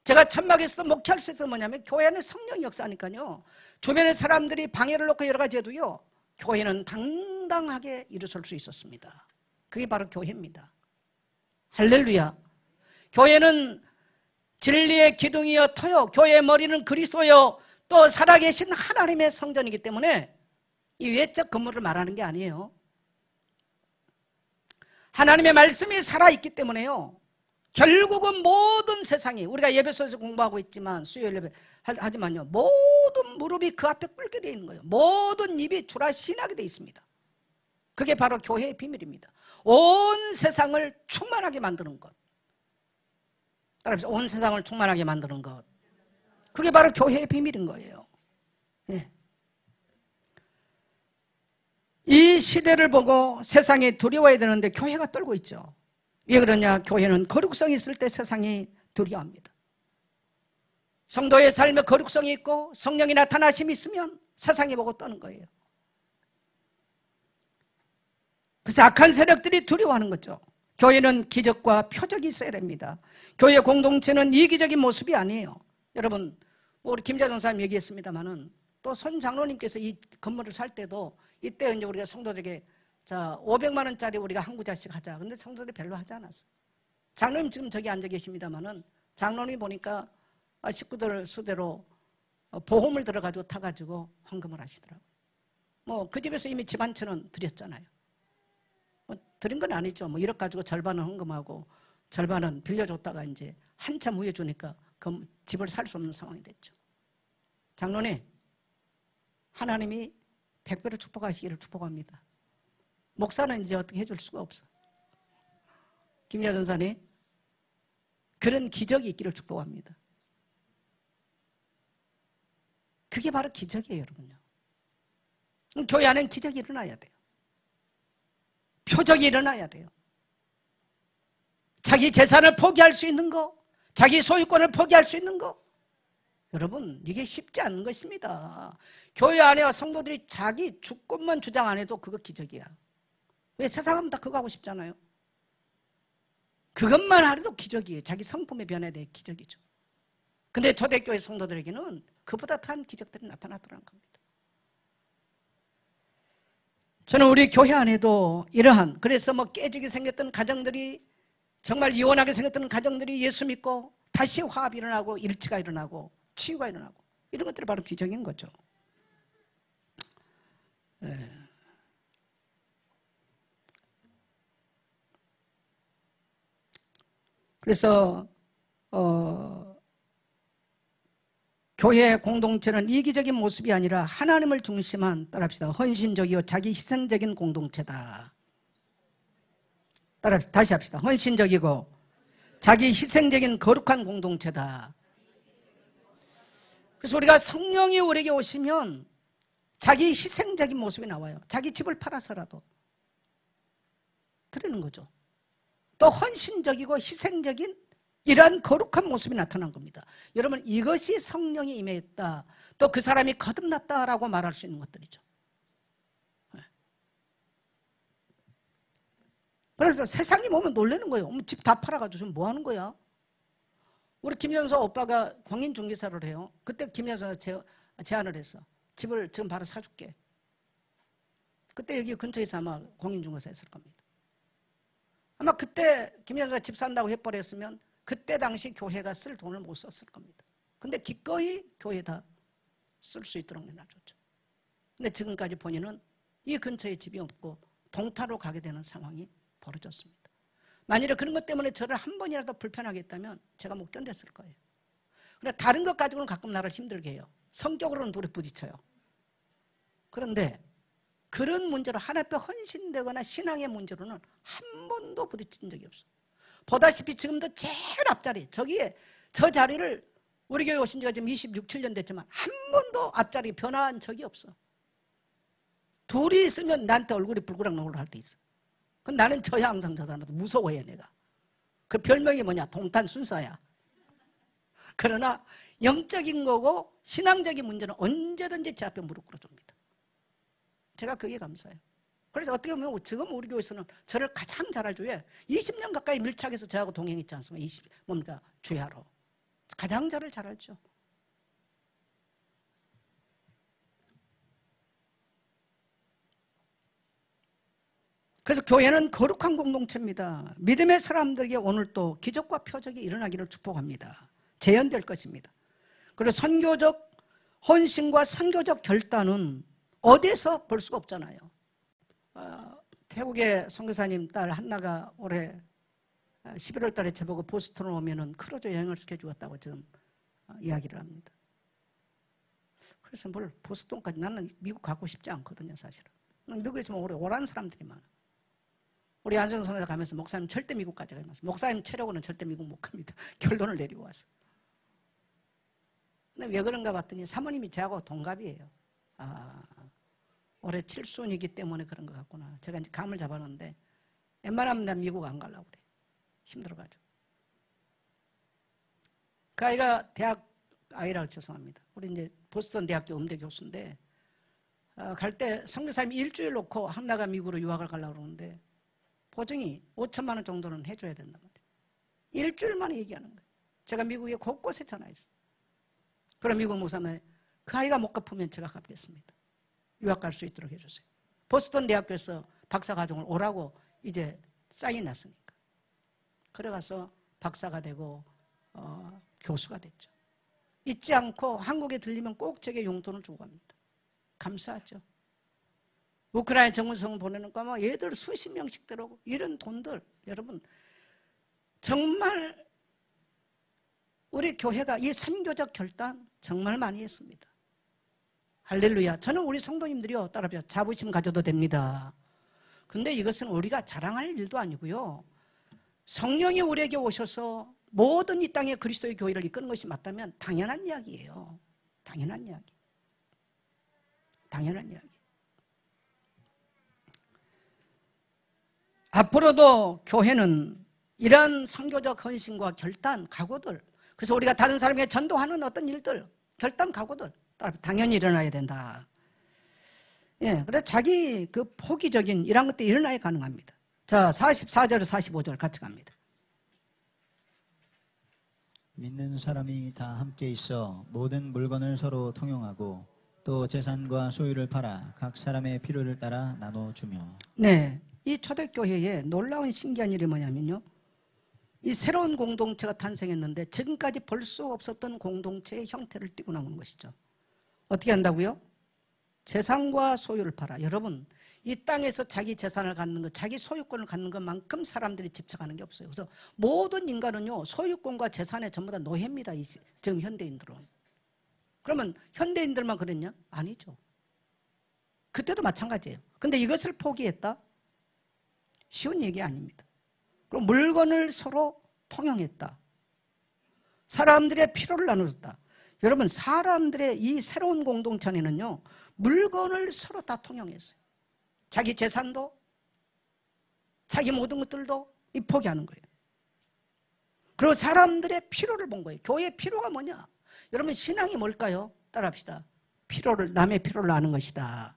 제가 천막에서도 목회할 수 있어서 뭐냐면 교회 안에 성령이 역사하니까요, 주변의 사람들이 방해를 놓고 여러 가지 해도요, 교회는 당당하게 일어설 수 있었습니다. 그게 바로 교회입니다. 할렐루야. 교회는 진리의 기둥이여 터요, 교회의 머리는 그리스도요, 또 살아계신 하나님의 성전이기 때문에 이 외적 건물을 말하는 게 아니에요. 하나님의 말씀이 살아있기 때문에요, 결국은 모든 세상이, 우리가 예배소에서 공부하고 있지만 수요일 예배 하지만요, 모든 무릎이 그 앞에 꿇게 되어 있는 거예요. 모든 입이 주라 신하게 되어 있습니다. 그게 바로 교회의 비밀입니다. 온 세상을 충만하게 만드는 것. 따라서 온 세상을 충만하게 만드는 것. 그게 바로 교회의 비밀인 거예요. 예. 이 시대를 보고 세상이 두려워야 되는데 교회가 떨고 있죠. 왜 그러냐? 교회는 거룩성이 있을 때 세상이 두려워합니다. 성도의 삶에 거룩성이 있고 성령이 나타나심이 있으면 세상이 보고 떠는 거예요. 그래서 악한 세력들이 두려워하는 거죠. 교회는 기적과 표적이 있어야 됩니다. 교회 공동체는 이기적인 모습이 아니에요. 여러분, 우리 김자정 사님 얘기했습니다마는 또 손 장로님께서 이 건물을 살 때도 이때 이제 우리가 성도들에게 자 500만 원짜리 우리가 한 구자씩 하자. 근데 성도들이 별로 하지 않았어. 장로님 지금 저기 앉아 계십니다마는 장로님이 보니까 식구들 수대로 보험을 들어가지고 타가지고 헌금을 하시더라고요. 뭐 그 집에서 이미 집 한 채는 드렸잖아요. 뭐 드린 건 아니죠. 뭐 1억 가지고 절반은 헌금하고 절반은 빌려줬다가 이제 한참 후에 주니까 그 집을 살 수 없는 상황이 됐죠. 장로님, 하나님이 100배로 축복하시기를 축복합니다. 목사는 이제 어떻게 해줄 수가 없어. 김미아 전사님, 그런 기적이 있기를 축복합니다. 그게 바로 기적이에요, 여러분요. 교회 안에는 기적이 일어나야 돼요. 표적이 일어나야 돼요. 자기 재산을 포기할 수 있는 거, 자기 소유권을 포기할 수 있는 거, 여러분 이게 쉽지 않은 것입니다. 교회 안에 성도들이 자기 주권만 주장 안 해도 그거 기적이야. 왜? 세상은 다 그거 하고 싶잖아요. 그것만 하려도 기적이에요. 자기 성품의 변화에 대해 기적이죠. 근데 초대교회 성도들에게는 그보다 더한 기적들이 나타나더라는 겁니다. 저는 우리 교회 안에도 이러한, 그래서 뭐 깨지게 생겼던 가정들이, 정말 이혼하게 생겼던 가정들이 예수 믿고 다시 화합이 일어나고 일치가 일어나고 치유가 일어나고, 이런 것들이 바로 기적인 거죠. 네. 그래서 교회 공동체는 이기적인 모습이 아니라 하나님을 중심한, 따라합시다, 헌신적이요 자기 희생적인 공동체다. 다시 합시다. 헌신적이고 자기 희생적인 거룩한 공동체다. 그래서 우리가 성령이 우리에게 오시면 자기 희생적인 모습이 나와요. 자기 집을 팔아서라도 드리는 거죠. 또 헌신적이고 희생적인 이러한 거룩한 모습이 나타난 겁니다. 여러분, 이것이 성령이 임했다, 또 그 사람이 거듭났다라고 말할 수 있는 것들이죠. 그래서 세상이 보면 놀라는 거예요. 집 다 팔아가지고 지금 뭐 하는 거야? 우리 김연서 오빠가 공인중개사를 해요. 그때 김연서가 제안을 했어. 집을 지금 바로 사줄게. 그때 여기 근처에서 아마 공인중개사 했을 겁니다. 아마 그때 김연서가 집 산다고 해버렸으면 그때 당시 교회가 쓸 돈을 못 썼을 겁니다. 근데 기꺼이 교회에다 쓸 수 있도록 내놔줬죠. 근데 지금까지 본인은 이 근처에 집이 없고 동타로 가게 되는 상황이 벌어졌습니다. 만일에 그런 것 때문에 저를 한 번이라도 불편하게 했다면 제가 못 견뎠을 거예요. 그런데 다른 것 가지고는 가끔 나를 힘들게 해요. 성격으로는 둘이 부딪혀요. 그런데 그런 문제로 하나님 앞에 헌신되거나 신앙의 문제로는 한 번도 부딪힌 적이 없어요. 보다시피 지금도 제일 앞자리, 저기에 저 자리를 우리 교회 오신 지가 지금 26, 7년 됐지만 한 번도 앞자리 변화한 적이 없어. 둘이 있으면 나한테 얼굴이 불그락놀락 할 때 있어. 그럼 나는 저야 항상 저 사람한테 무서워해, 내가. 그 별명이 뭐냐? 동탄순사야. 그러나 영적인 거고 신앙적인 문제는 언제든지 제 앞에 무릎 꿇어줍니다. 제가 그게 감사해요. 그래서 어떻게 보면 지금 우리 교회에서는 저를 가장 잘 알죠. 왜? 20년 가까이 밀착해서 저하고 동행했지 않습니까? 뭡니까? 주야로. 가장 저를 잘 알죠. 그래서 교회는 거룩한 공동체입니다. 믿음의 사람들에게 오늘 또 기적과 표적이 일어나기를 축복합니다. 재현될 것입니다. 그리고 선교적 헌신과 선교적 결단은 어디서 볼 수가 없잖아요. 태국의 선교사님 딸 한나가 올해 11월 달에 저보고 보스턴 오면은 크루즈 여행을 시켜주었다고 지금 이야기를 합니다. 그래서 뭘 보스턴까지, 나는 미국 가고 싶지 않거든요, 사실은. 미국에서 오래 오라는 사람들이 많아. 우리 안성 선교사 가면서 목사님 절대 미국 가자 그러면서, 목사님 체력으로는 절대 미국 못 갑니다. 결론을 내리고 왔어. 근데 왜 그런가 봤더니 사모님이 저하고 동갑이에요. 올해 7순이기 때문에 그런 것 같구나. 제가 이제 감을 잡았는데 웬만하면 난 미국 안 가려고 그래. 힘들어가지고. 그 아이가 대학 아이라고, 죄송합니다. 우리 이제 보스턴 대학교 음대 교수인데 갈 때 선교사님이 일주일 놓고 한나가 미국으로 유학을 가려고 그러는데 보증이 5천만 원 정도는 해줘야 된단 말이에요. 일주일 만에 얘기하는 거예요. 제가 미국에 곳곳에 전화했어요. 그럼 미국 목사님, 그 아이가 못 갚으면 제가 갚겠습니다. 유학 갈 수 있도록 해주세요. 보스턴 대학교에서 박사과정을 오라고 이제 사인이 났으니까. 그래가서 박사가 되고 교수가 됐죠. 잊지 않고 한국에 들리면 꼭 제게 용돈을 주고 갑니다. 감사하죠. 우크라이나 정문성 보내는 거 뭐 얘들 수십 명씩 들어오고 이런 돈들, 여러분 정말 우리 교회가 이 선교적 결단 정말 많이 했습니다. 할렐루야. 저는 우리 성도님들이요, 따라합시다. 자부심 가져도 됩니다. 근데 이것은 우리가 자랑할 일도 아니고요, 성령이 우리에게 오셔서 모든 이 땅에 그리스도의 교회를 이끄는 것이 맞다면 당연한 이야기예요. 당연한 이야기. 당연한 이야기. 앞으로도 교회는 이러한 선교적 헌신과 결단, 각오들, 그래서 우리가 다른 사람에게 전도하는 어떤 일들, 결단, 각오들 당연히 일어나야 된다. 예, 그래서 자기 그 포기적인 이런 것들이 일어나야 가능합니다. 자, 44절, 45절 같이 갑니다. 믿는 사람이 다 함께 있어 모든 물건을 서로 통용하고 또 재산과 소유를 팔아 각 사람의 필요를 따라 나눠주며. 네, 이 초대교회에 놀라운 신기한 일이 뭐냐면요, 이 새로운 공동체가 탄생했는데 지금까지 볼 수 없었던 공동체의 형태를 띠고 나오는 것이죠. 어떻게 한다고요? 재산과 소유를 팔아. 여러분, 이 땅에서 자기 재산을 갖는 것, 자기 소유권을 갖는 것만큼 사람들이 집착하는 게 없어요. 그래서 모든 인간은요, 소유권과 재산에 전부 다 노예입니다. 지금 현대인들은. 그러면 현대인들만 그랬냐? 아니죠. 그때도 마찬가지예요. 근데 이것을 포기했다? 쉬운 얘기 아닙니다. 그럼 물건을 서로 통용했다. 사람들의 필요를 나누었다. 여러분, 사람들의 이 새로운 공동체는요, 물건을 서로 다 통용했어요. 자기 재산도, 자기 모든 것들도 포기하는 거예요. 그리고 사람들의 필요를 본 거예요. 교회의 필요가 뭐냐? 여러분, 신앙이 뭘까요? 따라합시다. 남의 필요를 아는 것이다.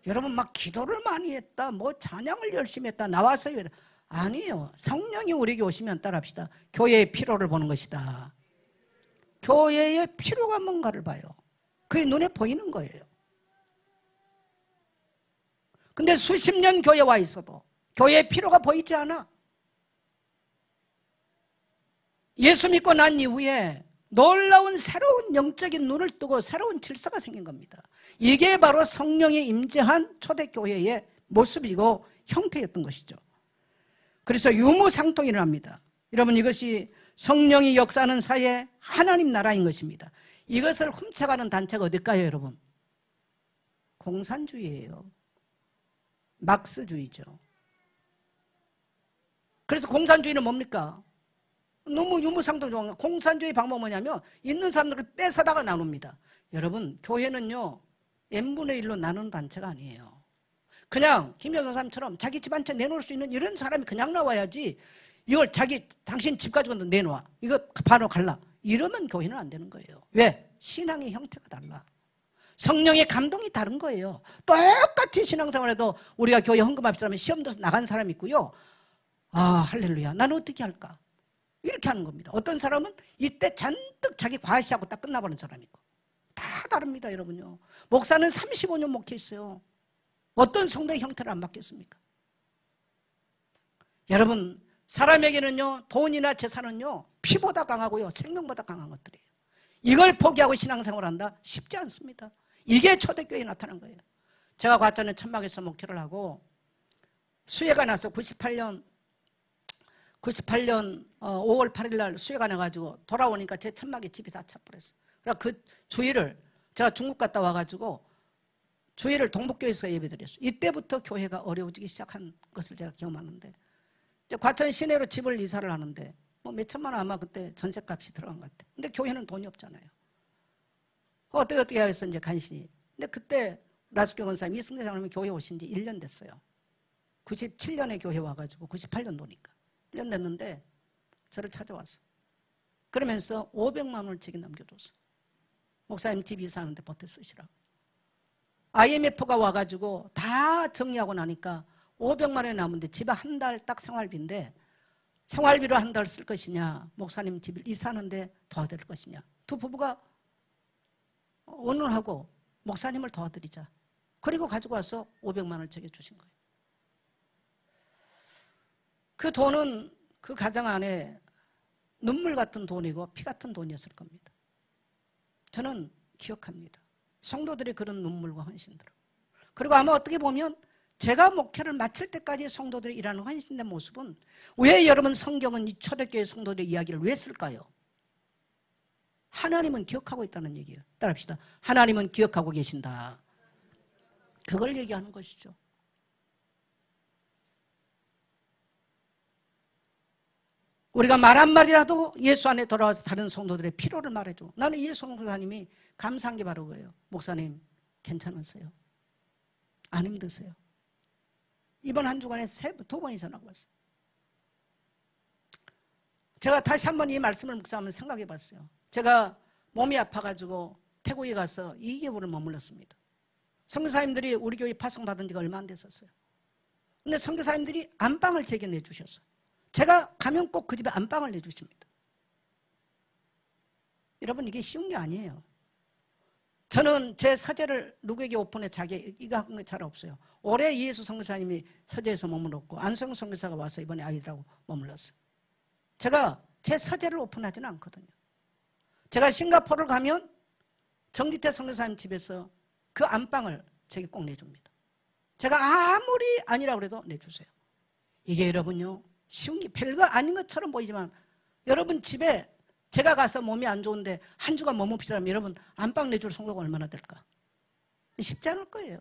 여러분, 막 기도를 많이 했다, 뭐 찬양을 열심히 했다, 나와서 아니에요. 성령이 우리에게 오시면 따라합시다. 교회의 필요를 보는 것이다. 교회의 필요가 뭔가를 봐요. 그게 눈에 보이는 거예요. 근데 수십 년 교회에 와 있어도 교회의 필요가 보이지 않아. 예수 믿고 난 이후에 놀라운 새로운 영적인 눈을 뜨고 새로운 질서가 생긴 겁니다. 이게 바로 성령이 임재한 초대교회의 모습이고 형태였던 것이죠. 그래서 유무상통이 일어납니다. 여러분, 이것이 성령이 역사하는 사이에 하나님 나라인 것입니다. 이것을 훔쳐가는 단체가 어딜까요, 여러분? 공산주의예요. 막스주의죠. 그래서 공산주의는 뭡니까? 너무 유무상통 좋은 거. 공산주의 방법은 뭐냐면 있는 사람들을 뺏어다가 나눕니다. 여러분, 교회는요, n분의 1로 나누는 단체가 아니에요. 그냥 김여성 사람처럼 자기 집 한 채 내놓을 수 있는 이런 사람이 그냥 나와야지, 이걸 당신 집 가지고 내놔, 이거 바로 갈라, 이러면 교회는 안 되는 거예요. 왜? 신앙의 형태가 달라. 성령의 감동이 다른 거예요. 똑같이 신앙생활에도 우리가 교회 헌금합시다 하면 시험 들어서 나간 사람이 있고요, 아, 할렐루야, 나는 어떻게 할까, 이렇게 하는 겁니다. 어떤 사람은 이때 잔뜩 자기 과시하고 딱 끝나버리는 사람이 있고, 다 다릅니다. 여러분요, 목사는 35년 목회했어요. 어떤 성도의 형태를 안 맡겼습니까? 여러분, 사람에게는요, 돈이나 재산은요, 피보다 강하고요, 생명보다 강한 것들이에요. 이걸 포기하고 신앙생활을 한다? 쉽지 않습니다. 이게 초대교회에 나타난 거예요. 제가 과천에 천막에서 목회를 하고 수해가 나서 98년 5월 8일 날 수해가 나가지고 돌아오니까 제 천막에 집이 다 차버렸어요. 그래서 그 주일을 제가 중국 갔다 와가지고 주일을 동북교회에서 예배드렸어요. 이때부터 교회가 어려워지기 시작한 것을 제가 기억하는데, 과천 시내로 집을 이사를 하는데 뭐 몇천만 원 아마 그때 전셋값이 들어간 것 같아요. 근데 교회는 돈이 없잖아요. 어떻게 해서 이제 간신히. 근데 그때 라스교 권사님 이승대 장로님이 교회 오신 지 1년 됐어요. 97년에 교회 와가지고 98년도니까 1년 됐는데 저를 찾아왔어. 그러면서 500만 원을 제게 남겨줬어. 목사님 집 이사하는데 보태 쓰시라고. IMF가 와가지고 다 정리하고 나니까 500만 원이 남은데 집에 한 달 딱 생활비인데, 생활비로 한 달 쓸 것이냐, 목사님 집을 이사하는데 도와드릴 것이냐. 두 부부가 의논하고 목사님을 도와드리자. 그리고 가지고 와서 500만 원을 제게 주신 거예요. 그 돈은 그 가정 안에 눈물 같은 돈이고 피 같은 돈이었을 겁니다. 저는 기억합니다. 성도들의 그런 눈물과 헌신들. 그리고 아마 어떻게 보면 제가 목회를 마칠 때까지 성도들이 일하는 헌신된 모습은, 왜 여러분 성경은 이 초대교회 성도들의 이야기를 왜 쓸까요? 하나님은 기억하고 있다는 얘기예요. 따라합시다. 하나님은 기억하고 계신다. 그걸 얘기하는 것이죠. 우리가 말 한마디라도 예수 안에 돌아와서 다른 성도들의 필요를 말해줘. 나는 예수 목사님이 감사한 게 바로 그거예요. 목사님 괜찮으세요? 안 힘드세요? 이번 한 주간에 2번 이상 하고 왔어요. 제가 다시 한번 이 말씀을 묵상하면 생각해 봤어요. 제가 몸이 아파가지고 태국에 가서 2개월을 머물렀습니다. 선교사님들이 우리 교회 파송받은 지가 얼마 안 됐었어요. 근데 선교사님들이 안방을 제게 내주셨어요. 제가 가면 꼭 그 집에 안방을 내주십니다. 여러분, 이게 쉬운 게 아니에요. 저는 제 서재를 누구에게 오픈해 자기 이거 한 게 잘 없어요. 올해 이예수 선교사님이 서재에서 머물렀고 안성 선교사가 와서 이번에 아이들하고 머물렀어요. 제가 제 서재를 오픈하지는 않거든요. 제가 싱가포르를 가면 정지태 선교사님 집에서 그 안방을 제게 꼭 내줍니다. 제가 아무리 아니라고 해도 내주세요. 이게 여러분요, 쉬운 게 별거 아닌 것처럼 보이지만 여러분 집에 제가 가서 몸이 안 좋은데 한 주간 머뭅시다면 여러분 안방 내줄 성도가 얼마나 될까? 쉽지 않을 거예요.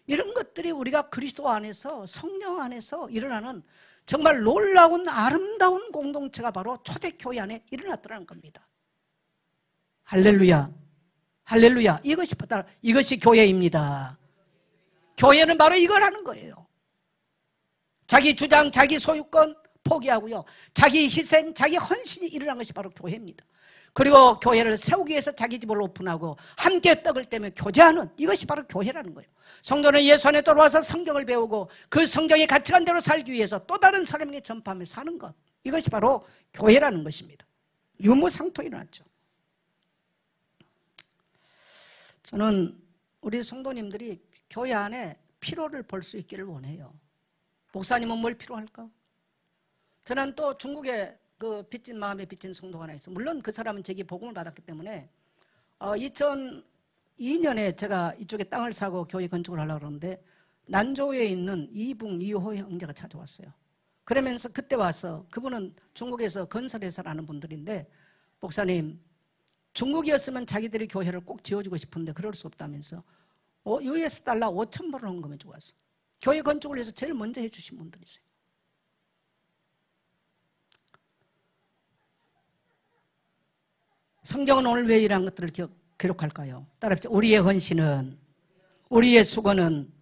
이런 것들이 우리가 그리스도 안에서 성령 안에서 일어나는 정말 놀라운 아름다운 공동체가 바로 초대교회 안에 일어났더라는 겁니다. 할렐루야, 할렐루야. 이것이 교회입니다. 교회는 바로 이걸 하는 거예요. 자기 주장, 자기 소유권 포기하고요, 자기 희생, 자기 헌신이 일어난 것이 바로 교회입니다. 그리고 교회를 세우기 위해서 자기 집을 오픈하고 함께 떡을 떼며 교제하는, 이것이 바로 교회라는 거예요. 성도는 예수 안에 돌아와서 성경을 배우고 그 성경의 가치관대로 살기 위해서 또 다른 사람에게 전파하며 사는 것, 이것이 바로 교회라는 것입니다. 유무상토 일어났죠. 저는 우리 성도님들이 교회 안에 피로를 볼 수 있기를 원해요. 목사님은 뭘 필요할까? 저는 또 중국에 그 빚진 마음에 빚진 성도가 하나 있어요. 물론 그 사람은 제게 복음을 받았기 때문에 2002년에 제가 이쪽에 땅을 사고 교회 건축을 하려고 그러는데 난조에 있는 이붕 이호 형제가 찾아왔어요. 그러면서 그때 와서, 그분은 중국에서 건설회사를 하는 분들인데, 목사님 중국이었으면 자기들이 교회를 꼭 지어주고 싶은데 그럴 수 없다면서 US 달러 5,000불을 헌금해 주고 왔어. 교회 건축을 위해서 제일 먼저 해주신 분들이세요. 성경은 오늘 왜 이러한 것들을 기록할까요? 따라합시다. 우리의 헌신은, 우리의 수고는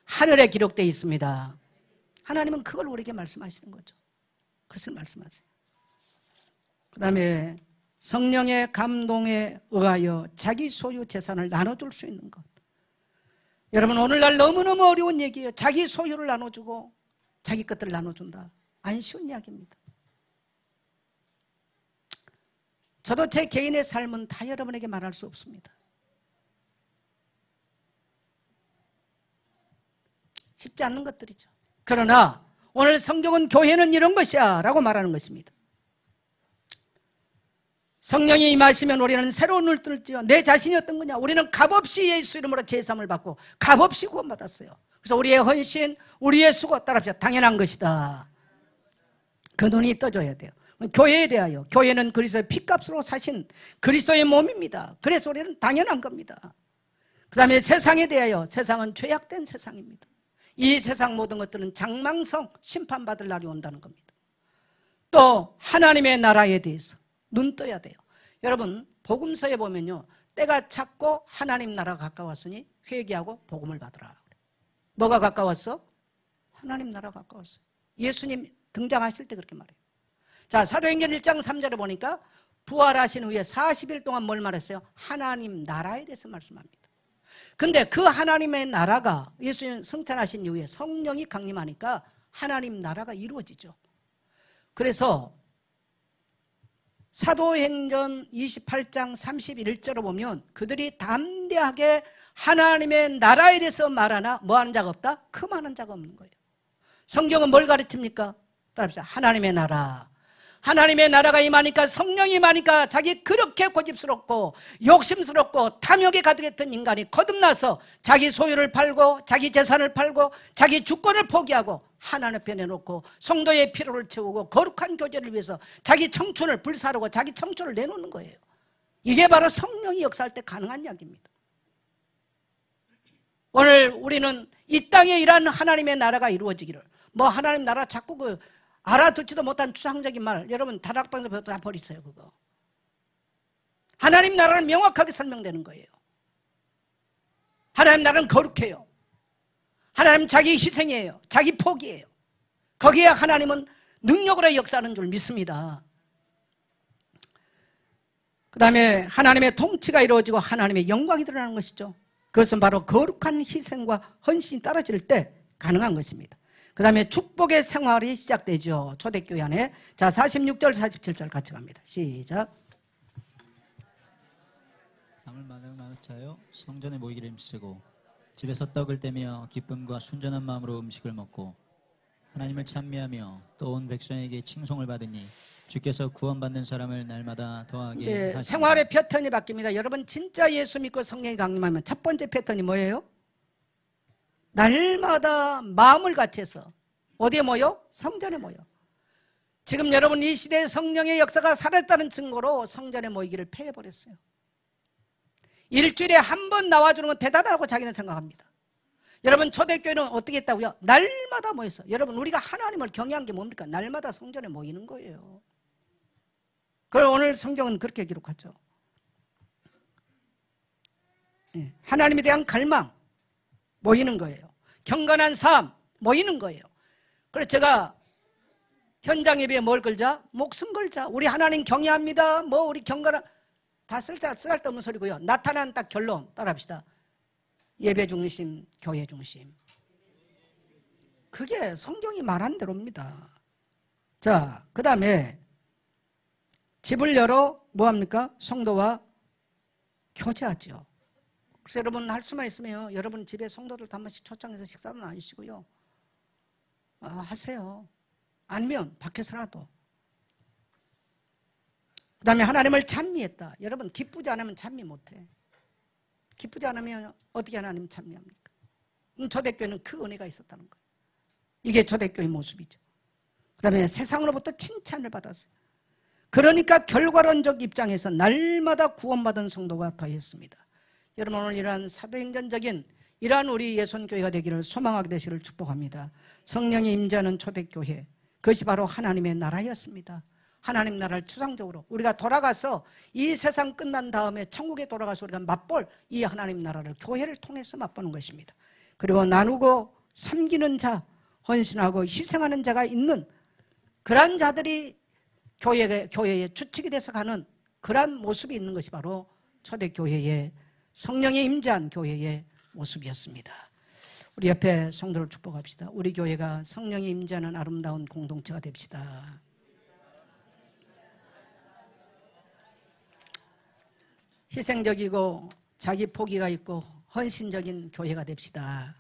하늘에 기록되어 있습니다. 하나님은 그걸 우리에게 말씀하시는 거죠. 그것을 말씀하세요. 그 다음에 성령의 감동에 의하여 자기 소유 재산을 나눠줄 수 있는 것. 여러분, 오늘날 너무너무 어려운 얘기예요. 자기 소유를 나눠주고 자기 것들을 나눠준다. 안 쉬운 이야기입니다. 저도 제 개인의 삶은 다 여러분에게 말할 수 없습니다. 쉽지 않는 것들이죠. 그러나 오늘 성경은 교회는 이런 것이야 라고 말하는 것입니다. 성령이 임하시면 우리는 새로운 눈을 뜰지요. 내 자신이 어떤 거냐? 우리는 값없이 예수 이름으로 제사함을 받고 값없이 구원받았어요. 그래서 우리의 헌신, 우리의 수고, 따라합시다. 당연한 것이다. 그 눈이 떠져야 돼요. 교회에 대하여, 교회는 그리스도의 피값으로 사신 그리스도의 몸입니다. 그래서 우리는 당연한 겁니다. 그 다음에 세상에 대하여, 세상은 죄악된 세상입니다. 이 세상 모든 것들은 장망성, 심판받을 날이 온다는 겁니다. 또 하나님의 나라에 대해서 눈 떠야 돼요. 여러분, 복음서에 보면요, 때가 찼고 하나님 나라가 가까웠으니 회개하고 복음을 받으라. 뭐가 가까웠어? 하나님 나라가 가까웠어요. 예수님 등장하실 때 그렇게 말해요. 자, 사도행전 1장 3절에 보니까 부활하신 후에 40일 동안 뭘 말했어요? 하나님 나라에 대해서 말씀합니다. 근데 그 하나님의 나라가, 예수님 성찬하신 이후에 성령이 강림하니까 하나님 나라가 이루어지죠. 그래서 사도행전 28장 31절을 보면 그들이 담대하게 하나님의 나라에 대해서 말하나 뭐하는 자가 없다? 금하는 자가 없는 거예요. 성경은 뭘 가르칩니까? 따라합시다. 하나님의 나라. 하나님의 나라가 임하니까, 성령이 임하니까 자기 그렇게 고집스럽고 욕심스럽고 탐욕에 가득했던 인간이 거듭나서 자기 소유를 팔고 자기 재산을 팔고 자기 주권을 포기하고 하나님 앞에 내놓고 성도의 피로를 채우고 거룩한 교제를 위해서 자기 청춘을 불사르고 자기 청춘을 내놓는 거예요. 이게 바로 성령이 역사할 때 가능한 이야기입니다. 오늘 우리는 이 땅에 일하는 하나님의 나라가 이루어지기를, 뭐 하나님 나라 자꾸 알아듣지도 못한 추상적인 말, 여러분 다락방에서 다 버리세요. 그거 하나님 나라는 명확하게 설명되는 거예요. 하나님 나라는 거룩해요. 하나님 자기 희생이에요. 자기 포기예요. 거기에 하나님은 능력으로 역사하는 줄 믿습니다. 그 다음에 하나님의 통치가 이루어지고 하나님의 영광이 드러나는 것이죠. 그것은 바로 거룩한 희생과 헌신이 따라질 때 가능한 것입니다. 그 다음에 축복의 생활이 시작되죠. 초대교회 안에. 자, 46절 47절 같이 갑니다. 시작. 밤을 마다마다 차여 성전에 모이기를 힘쓰고 집에서 떡을 떼며 기쁨과 순전한 마음으로 음식을 먹고 하나님을 찬미하며 또 온 백성에게 칭송을 받으니 주께서 구원받는 사람을 날마다 더하게 하시니. 생활의 패턴이 바뀝니다. 여러분 진짜 예수 믿고 성령이 강림하면 첫 번째 패턴이 뭐예요? 날마다 마음을 같이해서 어디에 모여? 성전에 모여. 지금 여러분 이 시대에 성령의 역사가 살았다는 증거로 성전에 모이기를 폐해버렸어요. 일주일에 한 번 나와주는 건 대단하다고 자기는 생각합니다. 여러분 초대교회는 어떻게 했다고요? 날마다 모였어. 여러분 우리가 하나님을 경외한 게 뭡니까? 날마다 성전에 모이는 거예요. 그걸 오늘 성경은 그렇게 기록하죠. 하나님에 대한 갈망 모이는 거예요. 경건한 삶 모이는 거예요. 그래서 제가 현장 예배에 뭘 걸자? 목숨 걸자. 우리 하나님 경외합니다. 뭐 우리 경건한 다 쓸데없는 소리고요. 나타난 딱 결론 따라합시다. 예배 중심, 교회 중심. 그게 성경이 말한 대로입니다. 자, 그 다음에 집을 열어 뭐합니까? 성도와 교제하죠. 그래서 여러분 할 수만 있으면 여러분 집에 성도들 한 번씩 초청해서 식사도 나누시고요. 하세요. 아니면 밖에서라도. 그 다음에 하나님을 찬미했다. 여러분 기쁘지 않으면 찬미 못해. 기쁘지 않으면 어떻게 하나님 찬미합니까? 초대교회는 그 은혜가 있었다는 거예요. 이게 초대교회의 모습이죠. 그 다음에 세상으로부터 칭찬을 받았어요. 그러니까 결과론적 입장에서 날마다 구원받은 성도가 더했습니다. 여러분 오늘 이러한 사도행전적인 이러한 우리 예손교회가 되기를 소망하게 되시기를 축복합니다. 성령이 임재하는 초대교회, 그것이 바로 하나님의 나라였습니다. 하나님 나라를 추상적으로 우리가 돌아가서 이 세상 끝난 다음에 천국에 돌아가서 우리가 맛볼 이 하나님 나라를 교회를 통해서 맛보는 것입니다. 그리고 나누고 섬기는 자, 헌신하고 희생하는 자가 있는 그러한 자들이 교회의 주축이 돼서 가는 그러한 모습이 있는 것이 바로 초대교회의 성령의 임재한 교회의 모습이었습니다. 우리 옆에 성도를 축복합시다. 우리 교회가 성령이 임재하는 아름다운 공동체가 됩시다. 희생적이고 자기 포기가 있고 헌신적인 교회가 됩시다.